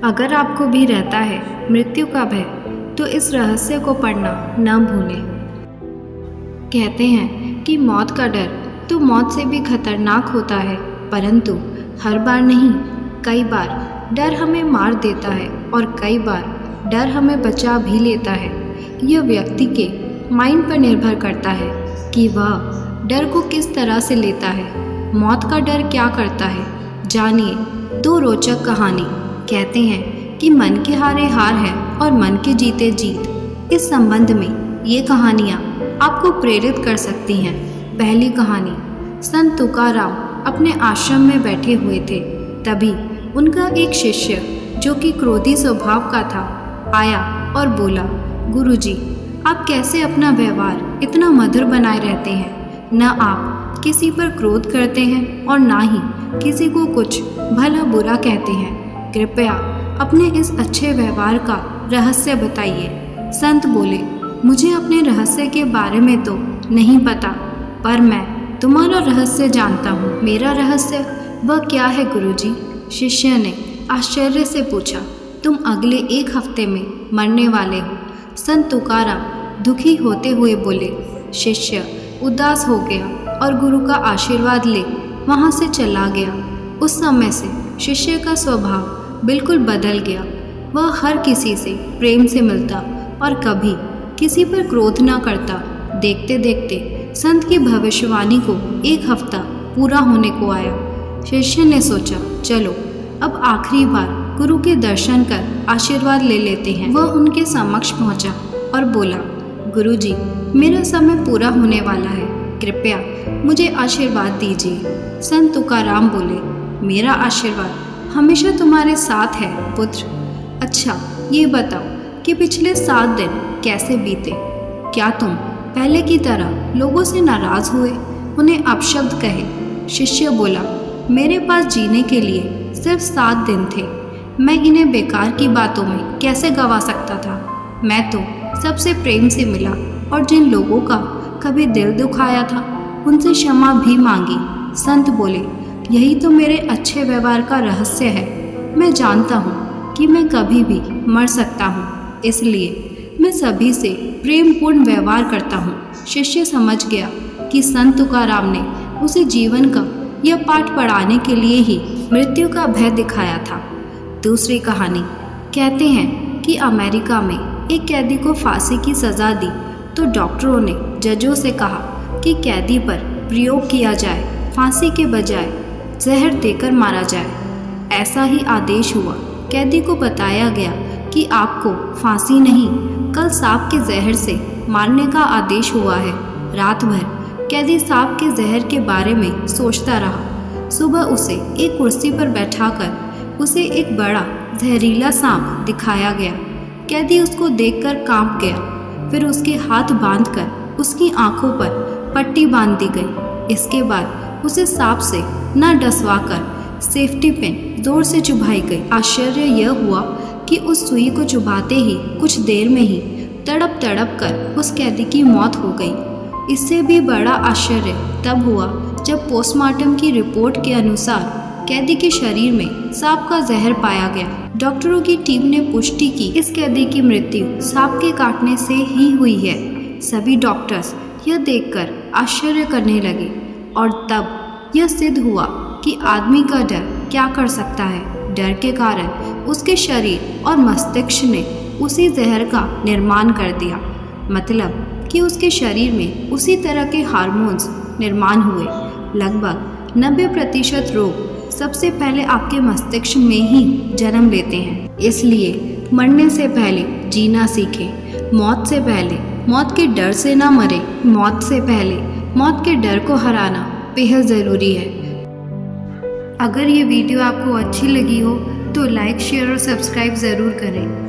अगर आपको भी रहता है मृत्यु का भय, तो इस रहस्य को पढ़ना न भूलें। कहते हैं कि मौत का डर तो मौत से भी खतरनाक होता है, परंतु हर बार नहीं, कई बार डर हमें मार देता है और कई बार डर हमें बचा भी लेता है। यह व्यक्ति के माइंड पर निर्भर करता है कि वह डर को किस तरह से लेता है। मौत का डर क्या करता है, जानिए दो रोचक कहानी। कहते हैं कि मन के हारे हार है और मन के जीते जीत। इस संबंध में ये कहानियाँ आपको प्रेरित कर सकती हैं। पहली कहानी, संत तुकाराम अपने आश्रम में बैठे हुए थे। तभी उनका एक शिष्य जो कि क्रोधी स्वभाव का था आया और बोला, गुरुजी, आप कैसे अपना व्यवहार इतना मधुर बनाए रहते हैं। न आप किसी पर क्रोध करते हैं और ना ही किसी को कुछ भला बुरा कहते हैं। कृपया अपने इस अच्छे व्यवहार का रहस्य बताइए। संत बोले, मुझे अपने रहस्य के बारे में तो नहीं पता, पर मैं तुम्हारा रहस्य जानता हूँ। मेरा रहस्य वह क्या है गुरुजी? शिष्य ने आश्चर्य से पूछा। तुम अगले 1 हफ्ते में मरने वाले हो। संत तुकाराम दुखी होते हुए बोले। शिष्य उदास हो गया और गुरु का आशीर्वाद ले वहाँ से चला गया। उस समय से शिष्य का स्वभाव बिल्कुल बदल गया। वह हर किसी से प्रेम से मिलता और कभी किसी पर क्रोध न करता। देखते देखते संत की भविष्यवाणी को 1 हफ्ता पूरा होने को आया। शिष्य ने सोचा, चलो अब आखिरी बार गुरु के दर्शन कर आशीर्वाद ले लेते हैं। वह उनके समक्ष पहुंचा और बोला, गुरुजी, मेरा समय पूरा होने वाला है, कृपया मुझे आशीर्वाद दीजिए। संत तुकाराम बोले, मेरा आशीर्वाद हमेशा तुम्हारे साथ है पुत्र। अच्छा, ये बताओ कि पिछले 7 दिन कैसे बीते? क्या तुम पहले की तरह लोगों से नाराज हुए, उन्हें अपशब्द कहे? शिष्य बोला, मेरे पास जीने के लिए सिर्फ 7 दिन थे। मैं इन्हें बेकार की बातों में कैसे गवा सकता था? मैं तो सबसे प्रेम से मिला और जिन लोगों का कभी दिल दुखाया था उनसे क्षमा भी मांगी। संत बोले, यही तो मेरे अच्छे व्यवहार का रहस्य है। मैं जानता हूँ कि मैं कभी भी मर सकता हूँ, इसलिए मैं सभी से प्रेमपूर्ण व्यवहार करता हूँ। शिष्य समझ गया कि संत तुकाराम ने उसे जीवन का यह पाठ पढ़ाने के लिए ही मृत्यु का भय दिखाया था। दूसरी कहानी, कहते हैं कि अमेरिका में एक कैदी को फांसी की सज़ा दी तो डॉक्टरों ने जजों से कहा कि कैदी पर प्रयोग किया जाए, फांसी के बजाय जहर देकर मारा जाए। ऐसा ही आदेश हुआ। कैदी को बताया गया कि आपको फांसी नहीं, कल सांप के जहर से मारने का आदेश हुआ है। रात भर कैदी सांप के जहर के बारे में सोचता रहा। सुबह उसे एक कुर्सी पर बैठाकर उसे एक बड़ा जहरीला सांप दिखाया गया। कैदी उसको देखकर कांप गया। फिर उसके हाथ बांधकर उसकी आंखों पर पट्टी बांध दी गई। इसके बाद उसे सांप से न डसवाकर सेफ्टी पिन जोर से चुभाई गई। आश्चर्य यह हुआ कि उस सुई को चुभाते ही कुछ देर में ही तड़प तड़प कर उस कैदी की मौत हो गई। इससे भी बड़ा आश्चर्य तब हुआ जब पोस्टमार्टम की रिपोर्ट के अनुसार कैदी के शरीर में सांप का जहर पाया गया। डॉक्टरों की टीम ने पुष्टि की इस कैदी की मृत्यु सांप के काटने से ही हुई है। सभी डॉक्टर्स यह देखकर आश्चर्य करने लगे और तब यह सिद्ध हुआ कि आदमी का डर क्या कर सकता है। डर के कारण उसके शरीर और मस्तिष्क ने उसी जहर का निर्माण कर दिया। मतलब कि उसके शरीर में उसी तरह के हार्मोन्स निर्माण हुए। लगभग 90% रोग सबसे पहले आपके मस्तिष्क में ही जन्म लेते हैं। इसलिए मरने से पहले जीना सीखें। मौत से पहले मौत के डर से ना मरे। मौत से पहले मौत के डर को हराना बेहद ज़रूरी है। अगर ये वीडियो आपको अच्छी लगी हो तो लाइक, शेयर और सब्सक्राइब ज़रूर करें।